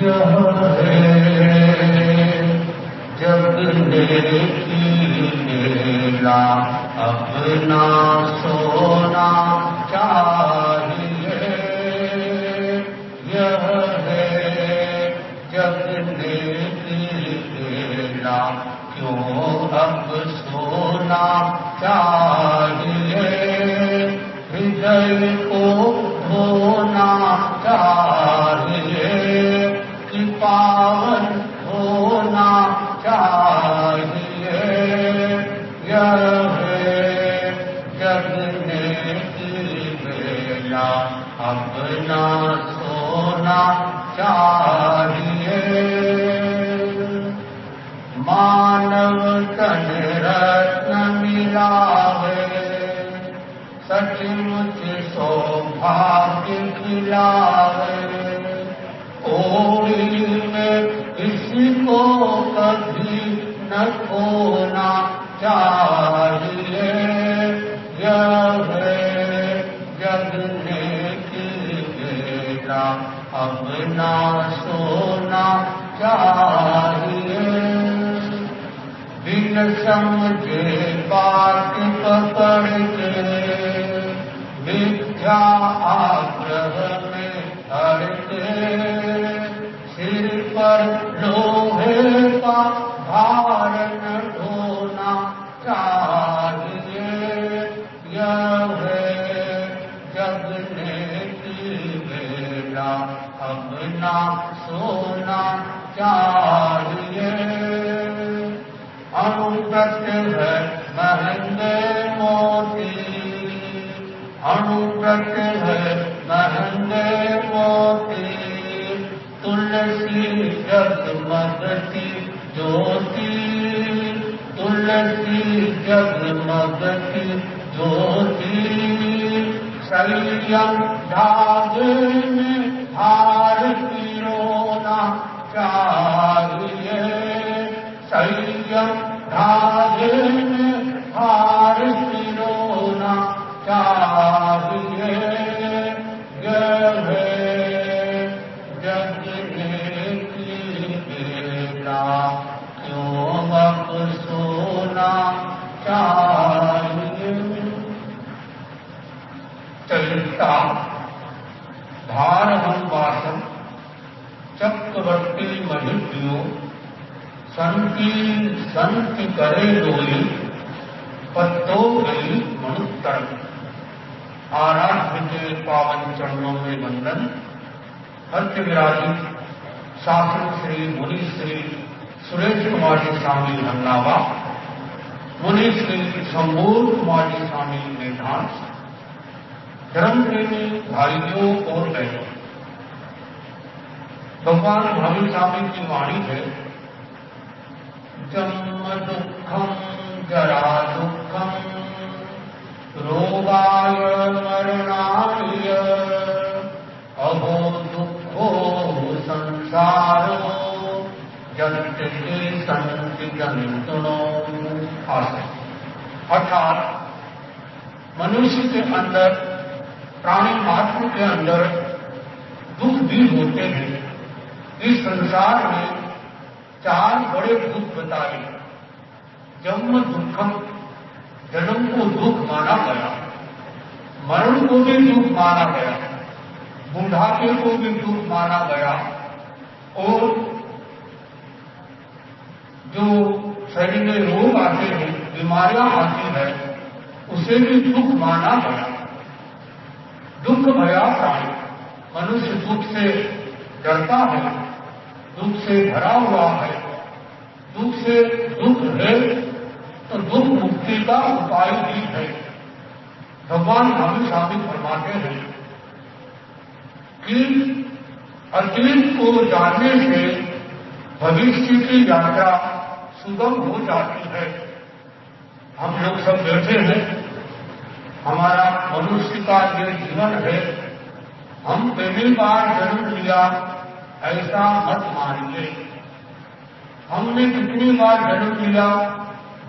यह है जग की लीला, अपना सोना चाहिए। यह है जग की लीला, क्यों अब सोना चाहिए। हृदय को धोना चाहिए कि पावन होना चाहिए। यह है जगने की बेला, अपना सोना चाहिए। मानव तन रत्न मिला है, सचमुच सौभाग्य खिलावे। कोई में इसको कभी न खोना चाहिए। यह है जगने की बेला, अपना सोना चाहिए। बिन समझे बात पकड़ के मिथ्या आग्रह में अड़के, सिर पर लोहे का भार न ढोना चाहिए। यह है जगने की बेला, अपना सोना चाहिए। अनुव्रत है महंगे मोती, अनुव्रत है महंगे मोती। तुलसी जगमगती ज्योति, तुलसी जगमगती ज्योति। संयम धागे में हार पिरोना चाहिए। संयम धागे में हार पिरोना चाहिए। यह है जगने की बेला, क्यों अब सोना चाहिए। चलिता भारहम वासम चक्रवर्ती महिष्यो, संति संत करे डोली, पत्तो गई मनुत्तर। आराध्य के पावन चरणों में वंदन। अत्य विराजित शासन श्री मुनि श्री सुरेश कुमार जी स्वामी धन्नावा, मुनि श्री शंभूर कुमार जी स्वामी मेधान, धर्म प्रेमी भाइयों और बहनों, भगवान महावीर स्वामी की वाणी है, जन्म दुखम जरा दुखम रोगाय मरणाय, अहो दुखो संसारो जगत संति जंतुनो। अर्थात मनुष्य के अंदर, प्राणी मात्र के अंदर दुख भी होते हैं। इस संसार में चार बड़े दुख बताए। जन्म दुखम, जन्म को दुख माना गया, मरण को भी दुख माना गया, बुढ़ापे को भी दुख माना गया, और जो शरीर में रोग आते हैं, बीमारियां आती है, उसे भी दुख माना गया। दुख भया प्राणी, मनुष्य दुख से डरता है, दुख से भरा हुआ है। दुख से दुख है तो दुख मुक्ति का उपाय भी है। भगवान महावीर स्वामी फरमाते हैं कि अतीत को जानने से भविष्य की यात्रा सुगम हो जाती है। हम लोग सब बैठे हैं, हमारा मनुष्य का ये जीवन है, हम पहली बार जन्म लिया ऐसा मत मानिए। हमने कितनी बार जन्म लिया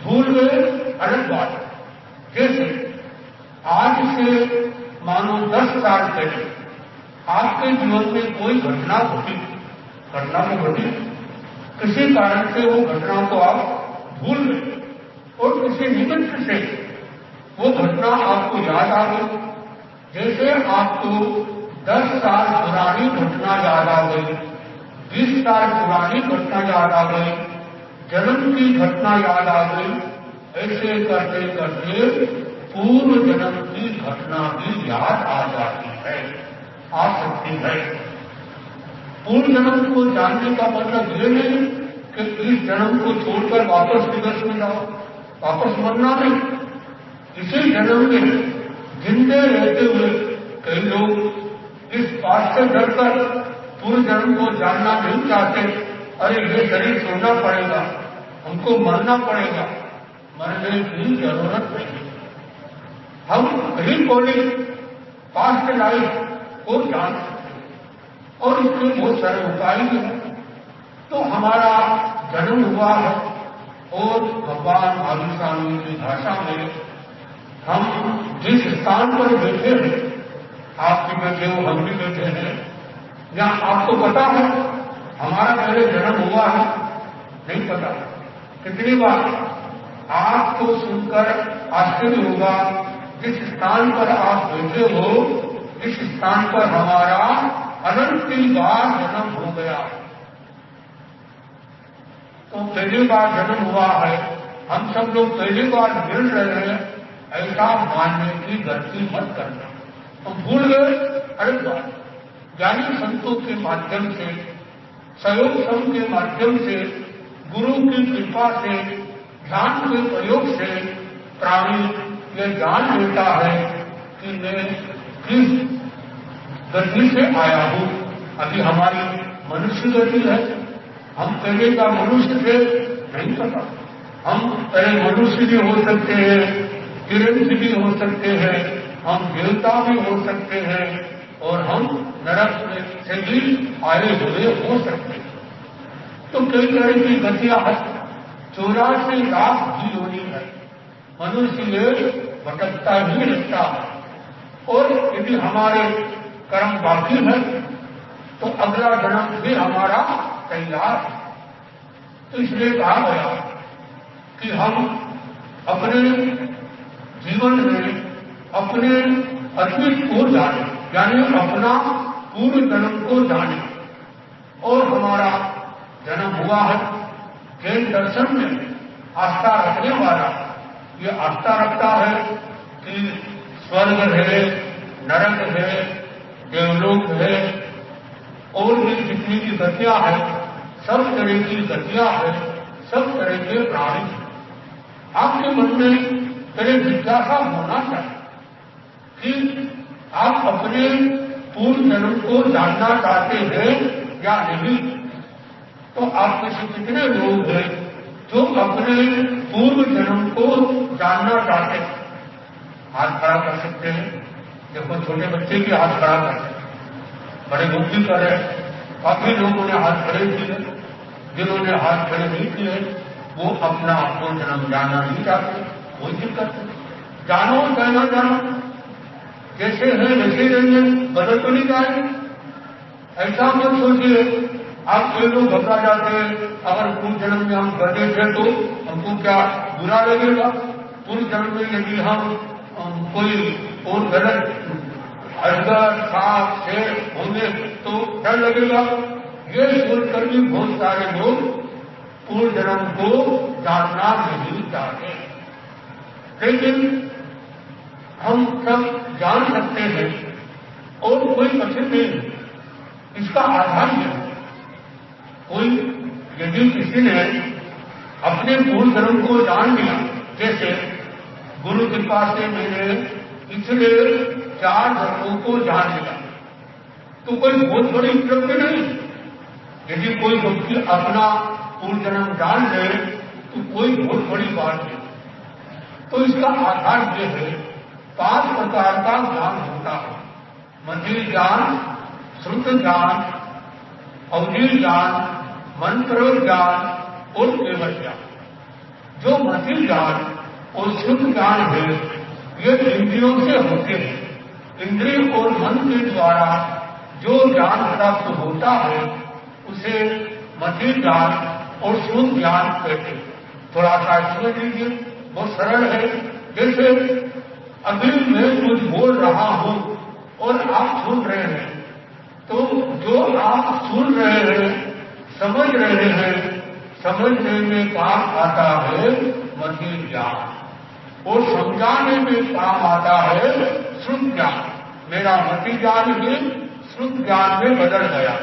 भूल गए, अलग बात। जैसे आज से मानो 10 साल पहले आपके जीवन में कोई घटना घटी, घटना को घटी, किसी कारण से वो घटना को आप भूल गए और किसी निमित्त से वो घटना आपको याद आ गई। जैसे आपको 10 साल पुरानी घटना याद आ गई, 20 साल पुरानी घटना याद आ गई, जन्म की घटना याद आ गई, ऐसे करते करते पूर्व जन्म की घटना भी याद आ जाती है, आ सकती है। पूर्व जन्म को जानने का मतलब ये नहीं कि इस जन्म को छोड़कर वापस विदेश में जाओ, वापस मरना नहीं। इसी जन्म में जिंदे रहते हुए कई लोग इस बात से डरकर पूर्व जन्म को जानना नहीं चाहते, अरे ये शरीर छोड़ना पड़ेगा, हमको मरना पड़ेगा। मरने की जरूरत नहीं। हम रिकॉर्डिंग पास्ट लाइफ को जान सकते हैं और इसके बहुत सारे उपाय भी हैं। तो हमारा जन्म हुआ है और भगवान महावीर स्वामी की भाषा में हम जिस स्थान पर बैठे हैं, आप भी बैठे हो, हम भी बैठे हैं, या आपको पता है हमारा पहले जन्म हुआ है? नहीं पता। कितनी बार आपको सुनकर आश्चर्य होगा, जिस स्थान पर आप बैठे हो इस स्थान पर हमारा अनंती बार जन्म हो गया। तो पहली बार जन्म हुआ है, हम सब लोग पहली बार मिल रहे हैं, ऐसा मानने की गलती मत करना। तो भूल गए, अरे बात ज्ञानी संतों के माध्यम से, सहयोग संघ के माध्यम से, गुरु की कृपा से, ध्यान के प्रयोग से प्राणी ये जान लेता है कि मैं किस गति से आया हूं। अभी हमारी मनुष्य गति है, हम पहले का मनुष्य थे नहीं पता। हम पहले मनुष्य भी हो सकते हैं, किरण भी हो सकते हैं, हम देवता भी हो सकते हैं और हम नरक से भी आए हुए हो सकते हैं। तो कई तरह की गतियां 84 लाख भी होनी है। मनुष्य भटकता ही रहता है और यदि हमारे कर्म बाकी है तो अगला जन्म भी हमारा तैयार है। तो इसलिए कहा गया कि हम अपने जीवन में अपने अतीत को जाने, यानी अपना पूर्व जन्म को जाने। और हमारा जन्म हुआ है, जैन दर्शन में आस्था रखने वाला ये आस्था रखता है कि स्वर्ग है, नरक है, देवलोक है और भी जितनी भी गतियां हैं, सब तरह की गतियां हैं, सब तरह के प्राणी। आपके मन में पहले जिज्ञासा होना चाहिए कि आप अपने पूर्व जन्म को जानना चाहते हैं या नहीं। तो आप में से कितने लोग हैं जो अपने पूर्व जन्म को जानना चाहते हैं? हाथ खड़ा कर सकते हैं। देखो छोटे बच्चे भी हाथ खड़ा कर सकते हैं, बड़े लोग भी कर रहे हैं। काफी लोगों ने हाथ खड़े किए, जिन्होंने हाथ खड़े नहीं किए वो अपना पूर्व जन्म जानना नहीं चाहते। कोई दिक्कत नहीं, जानो चाहे ना जानो, जैसे है वैसे रहेंगे, बदल तो नहीं जाएंगे। ऐसा मत सोचिए आप कई लोग घबरा जाते हैं, अगर पूर्व जन्म में हम गधे थे तो हमको क्या बुरा लगेगा? पूर्व जन्म में यदि हम कोई और गलत अजगर, सांप, शेर होंगे तो डर लगेगा। ये सोचकर भी बहुत सारे लोग पूर्व जन्म को जानना नहीं चाहते। लेकिन हम सब जान सकते हैं और कोई कठिन नहीं। इसका आधार है कोई यदि किसी ने अपने पूर्व जन्म को जान लिया, जैसे गुरु कृपा से मैंने पिछले 4 जन्मों को जान लिया, तो कोई बहुत बड़ी उपलब्धि नहीं। यदि कोई व्यक्ति अपना पूर्व जन्म जान ले तो कोई बहुत बड़ी बात है। तो इसका आधार यह है 5 प्रकार का ज्ञान होता है। मंदिर ज्ञान, श्रुत ज्ञान, अवधि ज्ञान, मंत्र ज्ञान और केवल ज्ञान। जो मंदिर ज्ञान और शुद्ध ज्ञान है ये इंद्रियों से होते हैं। इंद्रिय और मन के द्वारा जो ज्ञान प्राप्त होता है उसे मति ज्ञान और शुद्ध ज्ञान कहते। थोड़ा सा समझ लीजिए, बहुत सरल है। जैसे अभी मैं कुछ बोल रहा हूं और आप सुन रहे हैं, तो जो आप सुन रहे हैं, समझ रहे हैं, समझने में काम आता है मति ज्ञान और समझाने में काम आता है शुद्ध ज्ञान। मेरा मति ज्ञान ही शुद्ध ज्ञान में बदल गया।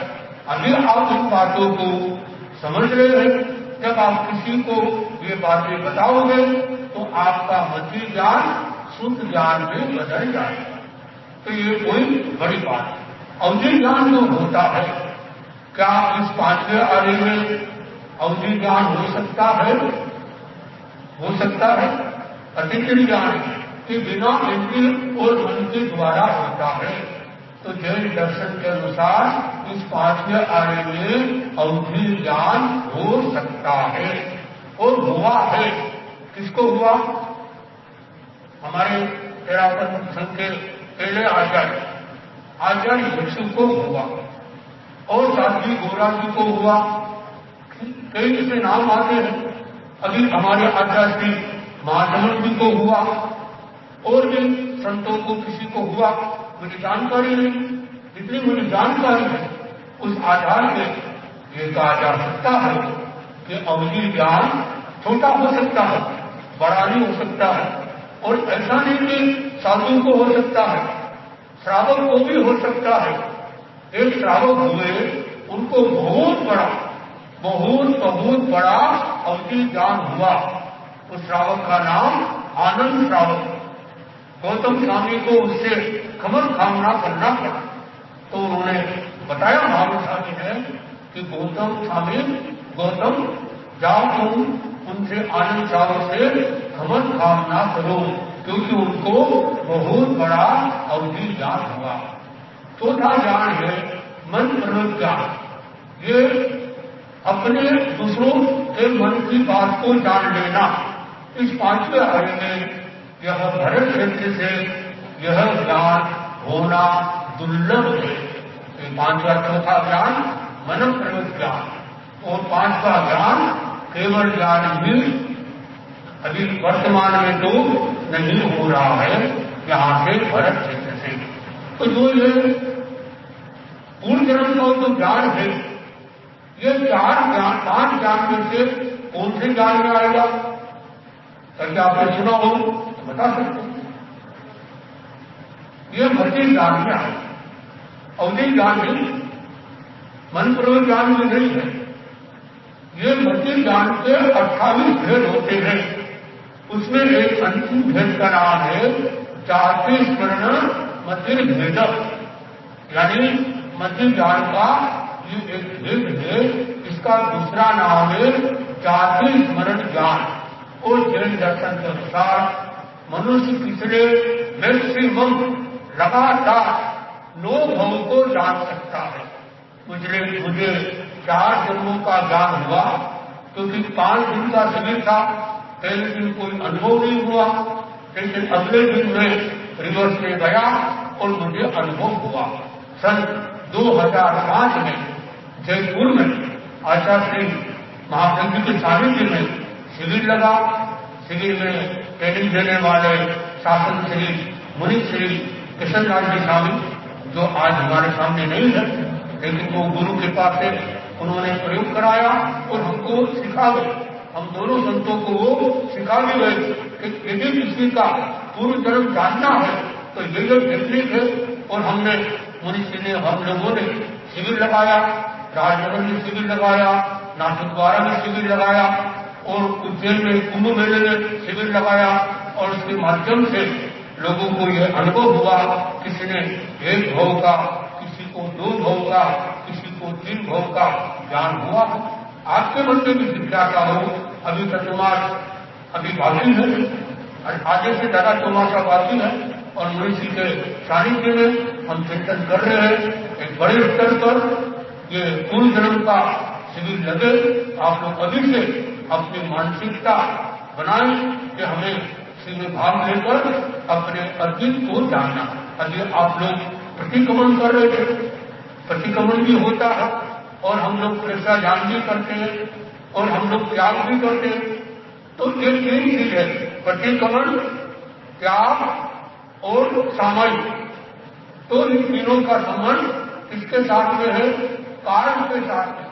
अभी आप इन बातों को समझ रहे हैं। जब आप किसी को ये बातें बताओगे तो आपका मति ज्ञान शुद्ध ज्ञान में बदल जाएगा। तो ये कोई बड़ी बात है। अवधि ज्ञान जो होता है, क्या इस 5वें आर्य में अवधि ज्ञान हो सकता है? हो सकता है। अतिक्रिय ज्ञान कि बिना इंद्रिय और मन के द्वारा होता है। तो जैन दर्शन के अनुसार इस 5वें आर्य में अवधि ज्ञान हो सकता है और हुआ है। किसको हुआ? हमारे तेरापन संघ के पहले आचार्य भिक्षु को हुआ और साध्वी गोरा जी को हुआ। कई इसमें नाम आते हैं। अभी हमारे आचार्य श्री महाजन जी को हुआ और भी संतों को किसी को हुआ, मुझे जानकारी नहीं। जितनी मुझे जानकारी है उस आधार पर ये कहा जा सकता है कि अवधि ज्ञान छोटा हो सकता है, बड़ा नहीं हो सकता है। और ऐसा नहीं कि साधु को हो सकता है, श्रावक को भी हो सकता है। एक श्रावक हुए, उनको बहुत बड़ा अवधि ज्ञान हुआ। उस श्रावक का नाम आनंद श्रावक। गौतम स्वामी को उससे खबर खामना करना पड़ा, तो उन्होंने बताया महानुभावी ने कि गौतम जाओ तुम उनसे आनंद श्रावक से खबर खामना करो, क्योंकि उनको बहुत बड़ा अवधि ज्ञान हुआ। चौथा ज्ञान है मन प्रवृत्त ज्ञान। ये अपने दूसरों के मन की बात को जान लेना। इस 5वें आर्य में यह भरत क्षेत्र से यह ज्ञान होना दुर्लभ है। 5वां चौथा ज्ञान मन प्रवृत्त ज्ञान और 5वां ज्ञान केवल ज्ञान भी अभी वर्तमान में तो नहीं हो रहा है यहां से भरत क्षेत्र से। तो जो ये पूर्ण जन्म का जो ज्ञान है, ये 5 ज्ञान में से कौन से ज्ञान में आएगा? ताकि आपने सुना हो तो बता सकते हैं। ये मति ज्ञान में आएगा, अवधि ज्ञान नहीं, मन प्रवृत्त ज्ञान में नहीं है। ये मति ज्ञान के 28 भेद होते हैं। उसमें एक अंतिम भेद का नाम है जाति स्मरण मति भेद, यानी मति ज्ञान का ये एक भेद है। इसका दूसरा नाम है जाति स्मरण ज्ञान। और जैन दर्शन के अनुसार मनुष्य पिछले मैक्सिमम लगातार 9 भव को जान सकता है। मुझे 4 जन्मों का ज्ञान हुआ, क्योंकि 5 दिन का शिविर था। पहले दिन कोई अनुभव नहीं हुआ, लेकिन अगले दिन में रिवर्स में गया और मुझे अनुभव हुआ। सन 2005 में जयपुर में आचार्य श्री महाप्रभु जी के सानिध्य में शिविर लगा। शिविर में ट्रेनिंग देने वाले शासन श्री मुनि श्री कृष्णलाल जी स्वामी, जो आज हमारे सामने नहीं है, लेकिन वो गुरु के पास से उन्होंने प्रयोग कराया और हमको सिखा गए। हम दोनों संतों को वो सिखा भी गए कि यदि किसी का पूर्व जन्म जानना है तो ये टेक्निक है। और हमने मुनिषि ने, हम लोगों ने शिविर लगाया, राजनगर में शिविर लगाया, नासिकद्वारा में शिविर लगाया और उज्जैन में कुंभ मेले में शिविर लगाया। और उसके माध्यम से लोगों को यह अनुभव हुआ, किसी ने 1 भव का, किसी को 2 भव का, किसी को 3 भव का ज्ञान हुआ। आपके मन में भी जिज्ञासा हो। अभी चतुर्मास अभी बाकी है, आगे से ज्यादा चौमासा बाकी है और मुनिषि के सानिध्य में हम चिंतन कर रहे हैं। एक बड़े स्तर पर ये पूर्व जन्म का शिविर लगे। आप लोग अभी से अपनी मानसिकता बनाएं कि हमें इसमें भाग लेकर अपने अतीत को जानना। अभी आप लोग प्रतिक्रमण कर रहे थे, प्रतिक्रमण भी होता है और हम लोग कृष्णाजान भी करते हैं और हम लोग त्याग भी करते हैं। तो ये तीन चीज है, प्रतिक्रमण, त्याग और सामायिक। तो इन तीनों का संबंध किसके साथ में है? कारण के साथ में।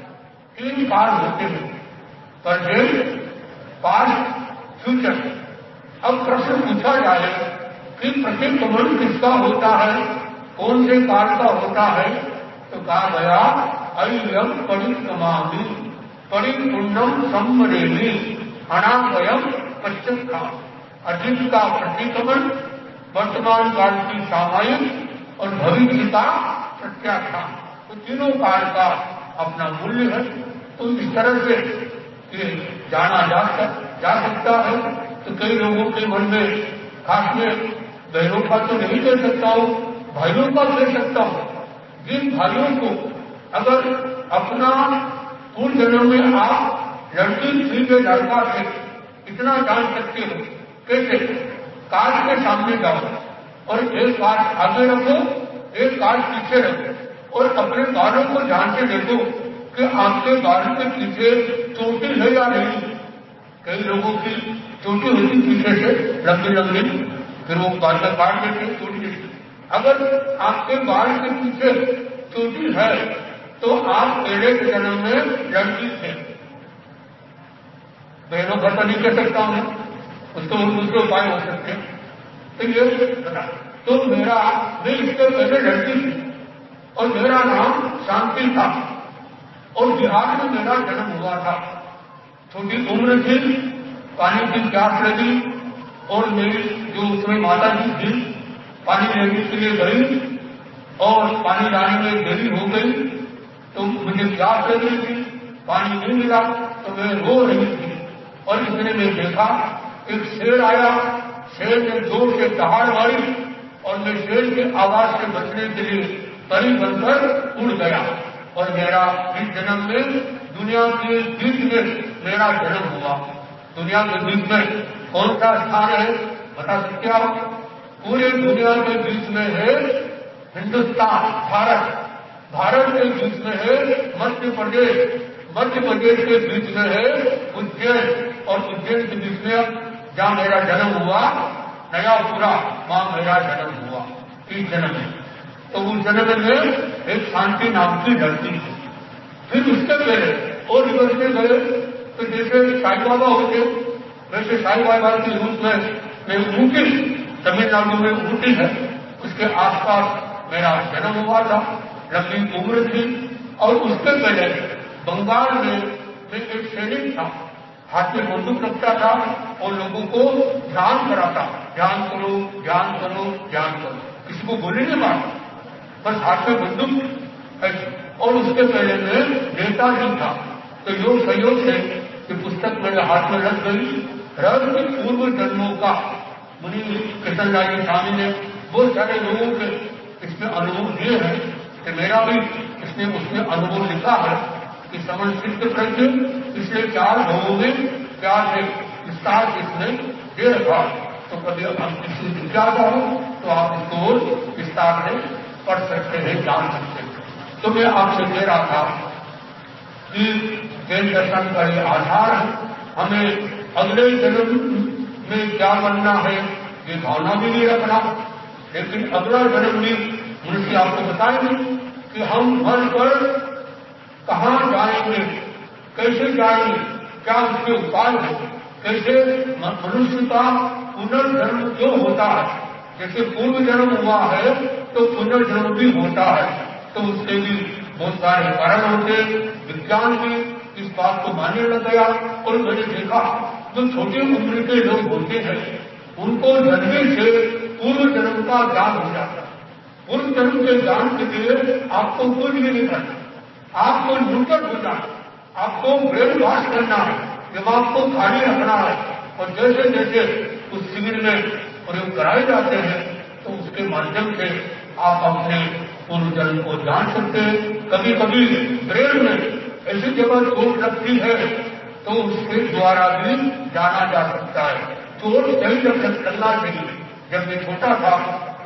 तीन काल होते हैं, प्रेजेंट, पास्ट, फ्यूचर। अब प्रश्न पूछा जाए कि प्रतिक्रमण किसका होता है, कौन से काल का होता है? तो कहा गया अय्यम परिक्रमामि परिपूर्णम संवरेमि अनागयम पश्चिम। अतीत का प्रतिक्रमण, वर्तमान काल की सामायिक और भविष्य का प्रत्याख्यान। तो तीनों काल का अपना मूल्य है। तो इस तरह से ये जाना जा सकता है। तो कई लोगों के मन में, खास में बहनों का तो नहीं कह सकता हूं, भाइयों का कह सकता हूं। जिन भाइयों को अगर अपना पूर्व जन्म में आप लड़की थी के लड़का थे, इतना जान सकते हो, कैसे? काज के सामने जाओ और एक काज आगे रखो, एक काज पीछे रखो और अपने बालों को ध्यान से देखो कि आपके बाल के पीछे चोटी है या नहीं। कई लोगों की चोटी होती पीछे से लंबी लंबी, फिर वो बाल में काट देते चोटी देते। अगर आपके बाल के पीछे चोटी है तो आप पहले के जन्म में लड़की थे। बहनों का तो नहीं कर सकता हूं, उसको दूसरे उपाय हो सकते हैं। तो ये तो मैं इसके पहले लड़की थी और मेरा नाम शांति था और बिहार में मेरा जन्म हुआ था। छोटी उम्र थी, पानी की प्यास लगी और मेरी जो उसमें माता जी थी पानी लेने के लिए गई और पानी लाने में देरी हो गई तो मुझे प्यास लग रही थी, पानी नहीं मिला तो मैं रो रही थी। और इसने मैं देखा एक शेर आया, शेर ने जोर से दहाड़ मारी और मैं शेर की आवाज से बचने के लिए परी बनकर उड़ गया। और मेरा इस जन्म में दुनिया के बीच में मेरा जन्म हुआ। दुनिया के बीच में कौन सा स्थान है बता सकते आप? पूरे दुनिया के बीच में है हिंदुस्तान, भारत। भारत के बीच में है मध्य प्रदेश, मध्य प्रदेश के बीच में है उज्जैन और उज्जैन के बीच में जहां मेरा जन्म हुआ नयापुरा, वहां मेरा जन्म हुआ इस जन्म में। तो उस जन्म में एक शांति नाम की लड़की थी। फिर उसके पहले और यूनिवर्सिटी गए तो जैसे साई बाबा होते वैसे साई बाबा के रूप में ऊटी, तमिलनाडु में ऊटी है, उसके आसपास मेरा जन्म हुआ था। लंबी उम्र थी और उसके पहले बंगाल में मैं एक सैनिक था, हाथ में बंदूक रखता था और लोगों को ध्यान कराता, ध्यान करो ध्यान करो ध्यान करो, किसी को गोली नहीं मारता, बस हाथ में बंदूक। और उसके पहले मैं नेताजी था। तो योग सहयोग से कि पुस्तक मेरे हाथ में लग गई। रहस्य पूर्व जन्मों का मुनि कृष्णदास स्वामी ने बहुत सारे लोगों के इसमें अनुभव दिए हैं कि मेरा भी इसने उसमें अनुभव लिखा है कि समझ सिद्ध प्रज्ञ पिछले 4 भावों में प्यार से विस्तार इसने दे रखा। तो कभी हम किसी जिज्ञासा हो तो आप इसको विस्तार से पढ़ सकते हैं, जान सकते हैं। तो मैं आपसे कह रहा था कि जैन दर्शन का ये आधार है, हमें अगले जन्म में क्या बनना है ये भावना भी नहीं रखना, लेकिन अगला जन्म भी मनुष्य आपको बताएंगे कि हम मर कर कहाँ जाएंगे, कैसे जाएंगे, क्या उसके उपाय है, कैसे मनुष्य का पुनर्जन्म क्यों होता है। जैसे पूर्व जन्म हुआ है तो पुनर्जन्म भी होता है, तो उसके भी बहुत सारे कारण होते। विज्ञान भी इस बात को मानने लग गया और मैंने देखा जो छोटी उम्र के लोग होते हैं उनको जन्मे से पूर्व जन्म का ज्ञान हो जाता है। पूर्व जन्म के ज्ञान के लिए आपको कुछ भी नहीं करना, आपको न्यूट्रल होना है, आपको ब्रेन वॉश करना है, दिमाग को खाली रखना है। और जैसे जैसे उस शिविर में प्रयोग कराए जाते हैं तो उसके माध्यम से आप अपने पूर्व जन्म को जान सकते हैं। कभी कभी ब्रेन में ऐसी जगह चोट लगती है तो उसके द्वारा भी जाना जा सकता है। चोट सही जगह करना चाहिए। जब मैं छोटा था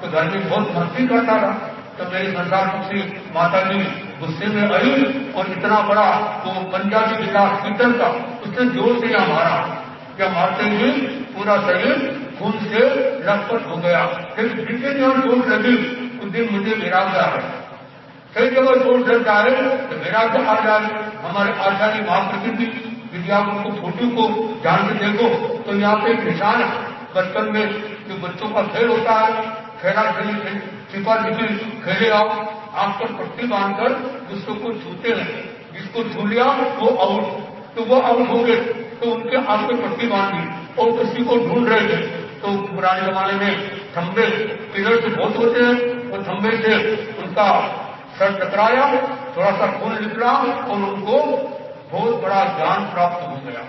तो घर में बहुत मस्ती करता था, तो मेरी संसार मुक्ति माता जी गुस्से में आई और इतना बड़ा तो पंजाबी गिटार पीतल का उसने जोर से यहाँ मारा, क्या मारते हुए पूरा शरीर खून से लथपथ हो गया। फिर जितने जहाँ चोट लगी उस दिन मुझे विरागता है, कई जगह चोट लगता है तो विरागता आ जाए। हमारे आचार्य महाप्रकृति यदि आप उनको फोटो को ध्यान से देखो तो यहाँ पे एक निशान है। बचपन में जो बच्चों का खेल होता है, खेला खेली छिपा छिपी खेले आओ, आंख पर पट्टी बांधकर दूसरों को छूते हैं, जिसको छू लिया वो आउट, तो वो आउट हो गए तो उनके आंख पर पट्टी बांधी और किसी को ढूंढ रहे थे। तो पुराने जमाने में खंबे पिलर से बहुत होते हैं, वो खंबे से उनका सर टकराया, थोड़ा सा खून निकला और उनको बहुत बड़ा ज्ञान प्राप्त हो गया।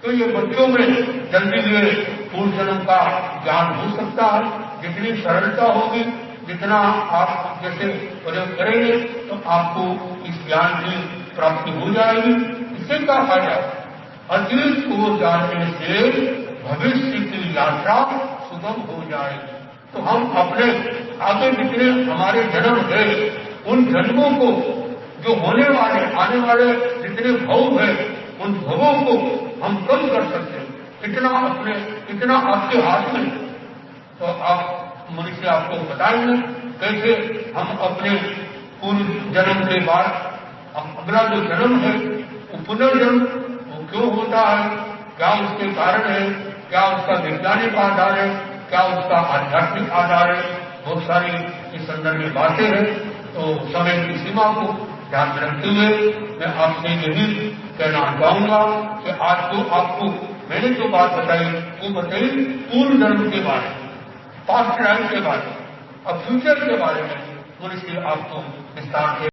तो ये बच्चों में जल्दी ये पूर्व जन्म का ज्ञान हो सकता है। जितनी सरलता होगी, जितना आप जैसे प्रयोग करेंगे तो आपको इस ज्ञान की प्राप्ति हो जाएगी। इससे क्या फायदा? अतीत को जानने से भविष्य की यात्रा सुगम हो जाएगी। तो हम अपने आगे जितने हमारे जन्म है उन जन्मों को, जो होने वाले आने वाले जितने भव है उन भवों को हम कम कर सकते हैं। इतना आपके हाथ में। तो आप मनुष्य आपको बताएंगे कैसे हम अपने पूर्व जन्म के बाद अगला जो जन्म है वो पुनर्जन्म वो क्यों होता है, क्या उसके कारण है, क्या उसका वैज्ञानिक आधार है, क्या उसका आध्यात्मिक आधार है। बहुत सारी इस संदर्भ में बातें हैं। तो समय की सीमा को ध्यान में रखते हुए मैं आपसे यही कहना चाहूंगा कि आज तो आपको मैंने जो बात बताई वो बताई पूर्व जन्म के बारे में, पास्ट लाइफ के बारे में, अब फ्यूचर के बारे में मनुष्य आपको विस्तार से